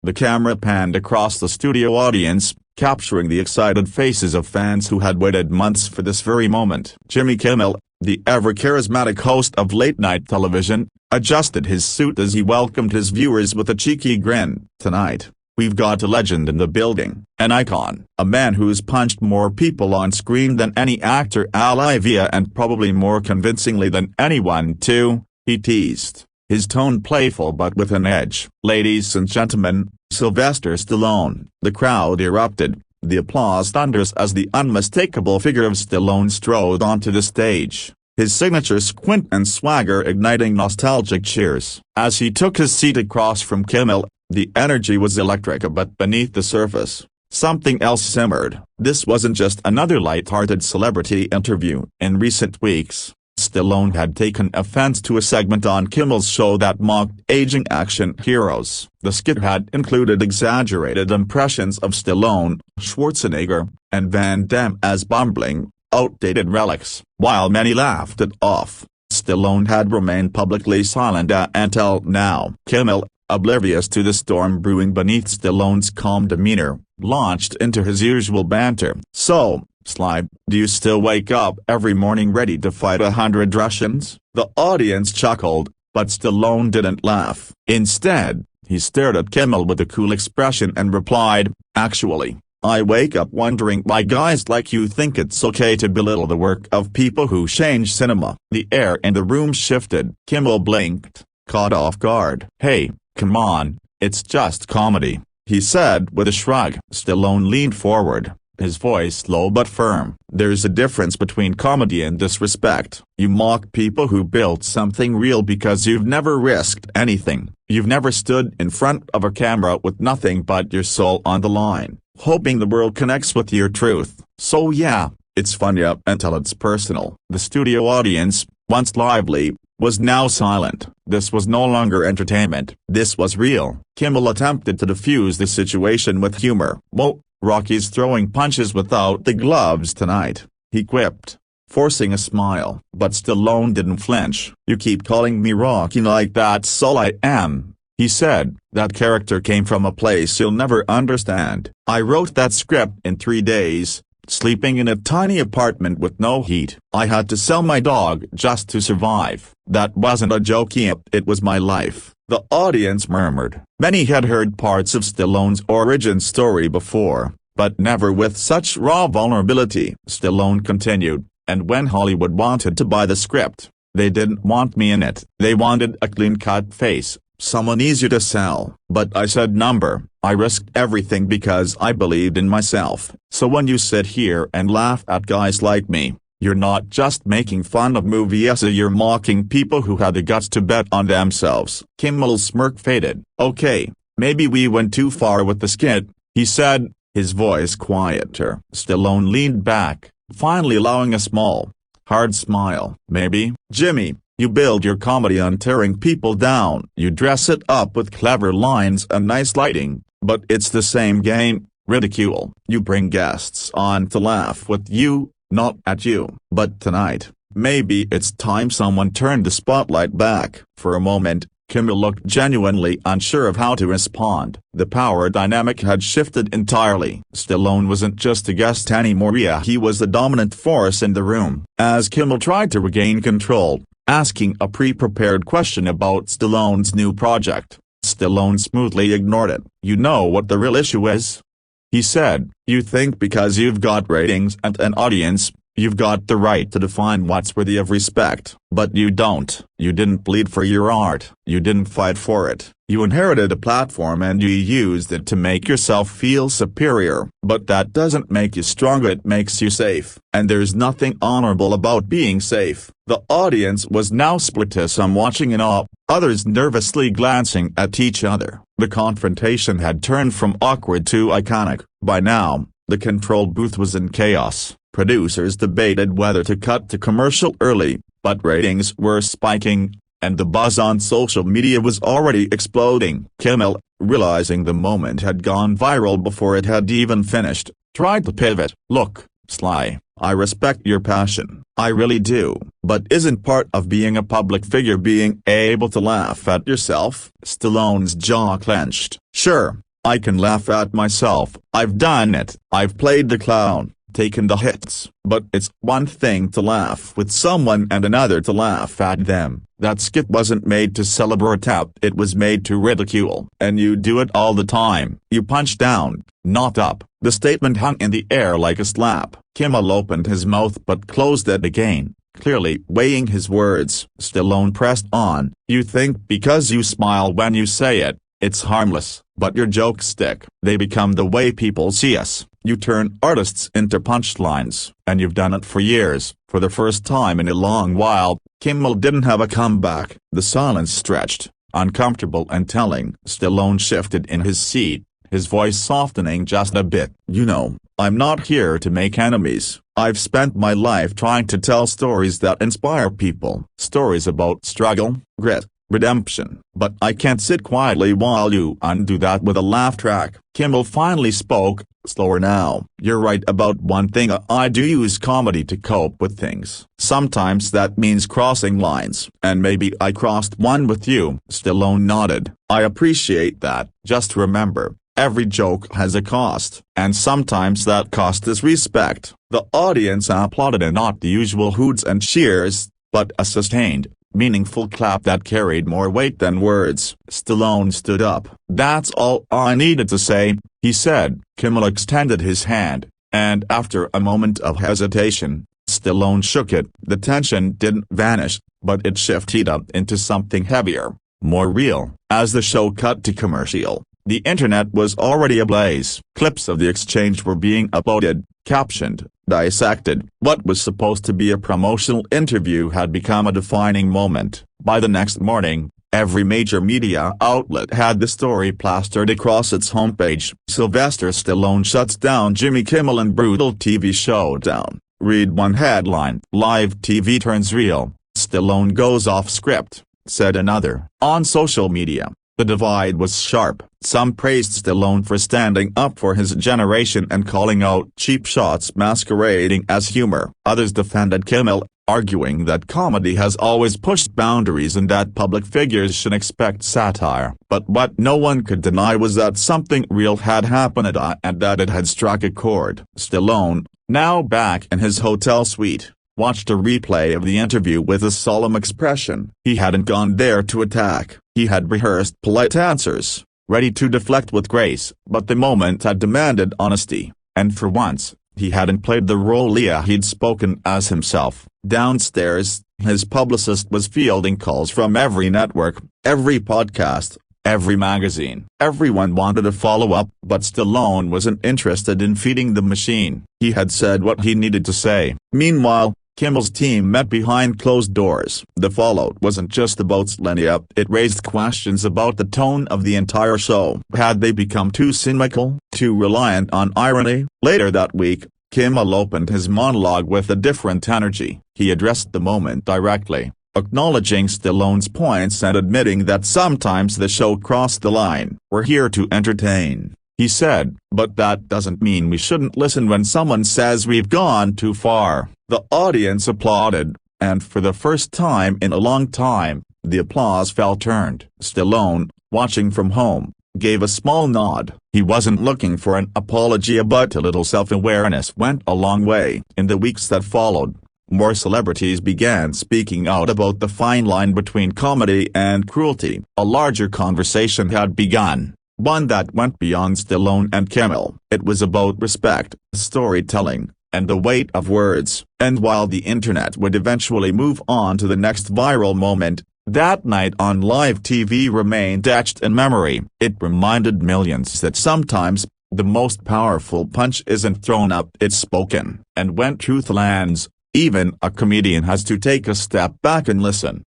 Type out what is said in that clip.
The camera panned across the studio audience, capturing the excited faces of fans who had waited months for this very moment. Jimmy Kimmel, the ever-charismatic host of late-night television, adjusted his suit as he welcomed his viewers with a cheeky grin. "Tonight, we've got a legend in the building, an icon, a man who's punched more people on screen than any actor alive and probably more convincingly than anyone too," he teased, his tone playful but with an edge. "Ladies and gentlemen, Sylvester Stallone." The crowd erupted, the applause thunders as the unmistakable figure of Stallone strode onto the stage, his signature squint and swagger igniting nostalgic cheers. As he took his seat across from Kimmel, the energy was electric, but beneath the surface, something else simmered. This wasn't just another light-hearted celebrity interview. In recent weeks, Stallone had taken offense to a segment on Kimmel's show that mocked aging action heroes. The skit had included exaggerated impressions of Stallone, Schwarzenegger, and Van Damme as bumbling, outdated relics. While many laughed it off, Stallone had remained publicly silent until now. Kimmel, oblivious to the storm brewing beneath Stallone's calm demeanor, launched into his usual banter. "So, Sly, do you still wake up every morning ready to fight 100 Russians?" The audience chuckled, but Stallone didn't laugh. Instead, he stared at Kimmel with a cool expression and replied, "Actually, I wake up wondering why guys like you think it's okay to belittle the work of people who change cinema." The air in the room shifted. Kimmel blinked, caught off guard. "Hey, come on, it's just comedy," he said with a shrug. Stallone leaned forward, his voice low but firm. "There's a difference between comedy and disrespect. You mock people who built something real because you've never risked anything. You've never stood in front of a camera with nothing but your soul on the line, hoping the world connects with your truth. So yeah, it's funny up until it's personal." The studio audience, once lively, was now silent. This was no longer entertainment. This was real. Kimmel attempted to defuse the situation with humor. "Whoa, Rocky's throwing punches without the gloves tonight," he quipped, forcing a smile. But Stallone didn't flinch. "You keep calling me Rocky like that's all I am," he said. "That character came from a place you'll never understand. I wrote that script in 3 days, sleeping in a tiny apartment with no heat. I had to sell my dog just to survive. That wasn't a joke, it was my life." The audience murmured. Many had heard parts of Stallone's origin story before, but never with such raw vulnerability. Stallone continued, "And when Hollywood wanted to buy the script, they didn't want me in it. They wanted a clean-cut face, someone easier to sell. But I said number. I risked everything because I believed in myself. So when you sit here and laugh at guys like me, you're not just making fun of movies, you're mocking people who had the guts to bet on themselves." Kimmel's smirk faded. "Okay, maybe we went too far with the skit," he said, his voice quieter. Stallone leaned back, finally allowing a small, hard smile. "Maybe, Jimmy, you build your comedy on tearing people down. You dress it up with clever lines and nice lighting, but it's the same game, ridicule. You bring guests on to laugh with you, not at you. But tonight, maybe it's time someone turned the spotlight back." For a moment, Kimmel looked genuinely unsure of how to respond. The power dynamic had shifted entirely. Stallone wasn't just a guest anymore, he was the dominant force in the room. As Kimmel tried to regain control, asking a pre-prepared question about Stallone's new project, Stallone smoothly ignored it. "You know what the real issue is?" he said. "You think because you've got ratings and an audience, you've got the right to define what's worthy of respect. But you don't. You didn't bleed for your art. You didn't fight for it. You inherited a platform and you used it to make yourself feel superior. But that doesn't make you stronger, it makes you safe. And there's nothing honorable about being safe." The audience was now split, some watching in awe, others nervously glancing at each other. The confrontation had turned from awkward to iconic. By now, the control booth was in chaos. Producers debated whether to cut to commercial early, but ratings were spiking, and the buzz on social media was already exploding. Kimmel, realizing the moment had gone viral before it had even finished, tried to pivot. "Look, Sly, I respect your passion, I really do, but isn't part of being a public figure being able to laugh at yourself?" Stallone's jaw clenched. "Sure, I can laugh at myself. I've done it. I've played the clown, taken the hits. But it's one thing to laugh with someone and another to laugh at them. That skit wasn't made to celebrate up, it was made to ridicule. And you do it all the time. You punch down, not up. The statement hung in the air like a slap. Kimmel opened his mouth but closed it again, clearly weighing his words. Stallone pressed on. You think because you smile when you say it, it's harmless, but your jokes stick. They become the way people see us. You turn artists into punchlines, and you've done it for years. For the first time in a long while, Kimmel didn't have a comeback. The silence stretched, uncomfortable and telling. Stallone shifted in his seat, his voice softening just a bit. You know, I'm not here to make enemies. I've spent my life trying to tell stories that inspire people. Stories about struggle, grit, redemption. But I can't sit quietly while you undo that with a laugh track. Kimmel finally spoke, slower now. You're right about one thing. I do use comedy to cope with things. Sometimes that means crossing lines. And maybe I crossed one with you. Stallone nodded. I appreciate that. Just remember, every joke has a cost. And sometimes that cost is respect. The audience applauded, and not the usual hoots and cheers, but a sustained, meaningful clap that carried more weight than words. Stallone stood up. That's all I needed to say, he said. Kimmel extended his hand, and after a moment of hesitation, Stallone shook it. The tension didn't vanish, but it shifted up into something heavier, more real. As the show cut to commercial, the internet was already ablaze. Clips of the exchange were being uploaded, captioned, dissected. What was supposed to be a promotional interview had become a defining moment. By the next morning, every major media outlet had the story plastered across its homepage. Sylvester Stallone shuts down Jimmy Kimmel in brutal TV showdown. Read one headline. Live TV turns real. Stallone goes off script, said another. On social media, the divide was sharp. Some praised Stallone for standing up for his generation and calling out cheap shots masquerading as humor. Others defended Kimmel, arguing that comedy has always pushed boundaries and that public figures should expect satire. But what no one could deny was that something real had happened and that it had struck a chord. Stallone, now back in his hotel suite, watched a replay of the interview with a solemn expression. He hadn't gone there to attack. He had rehearsed polite answers, ready to deflect with grace, but the moment had demanded honesty, and for once, he hadn't played the role he'd spoken as himself. Downstairs, his publicist was fielding calls from every network, every podcast, every magazine. Everyone wanted a follow-up, but Stallone wasn't interested in feeding the machine. He had said what he needed to say. Meanwhile, Kimmel's team met behind closed doors. The fallout wasn't just about Slenia, it raised questions about the tone of the entire show. Had they become too cynical, too reliant on irony? Later that week, Kimmel opened his monologue with a different energy. He addressed the moment directly, acknowledging Stallone's points and admitting that sometimes the show crossed the line. We're here to entertain, he said, but that doesn't mean we shouldn't listen when someone says we've gone too far. The audience applauded, and for the first time in a long time, the applause felt earned. Stallone, watching from home, gave a small nod. He wasn't looking for an apology, but a little self-awareness went a long way. In the weeks that followed, more celebrities began speaking out about the fine line between comedy and cruelty. A larger conversation had begun, one that went beyond Stallone and Kimmel. It was about respect, storytelling, and the weight of words. And while the internet would eventually move on to the next viral moment, that night on live TV remained etched in memory. It reminded millions that sometimes, the most powerful punch isn't thrown up, it's spoken. And when truth lands, even a comedian has to take a step back and listen.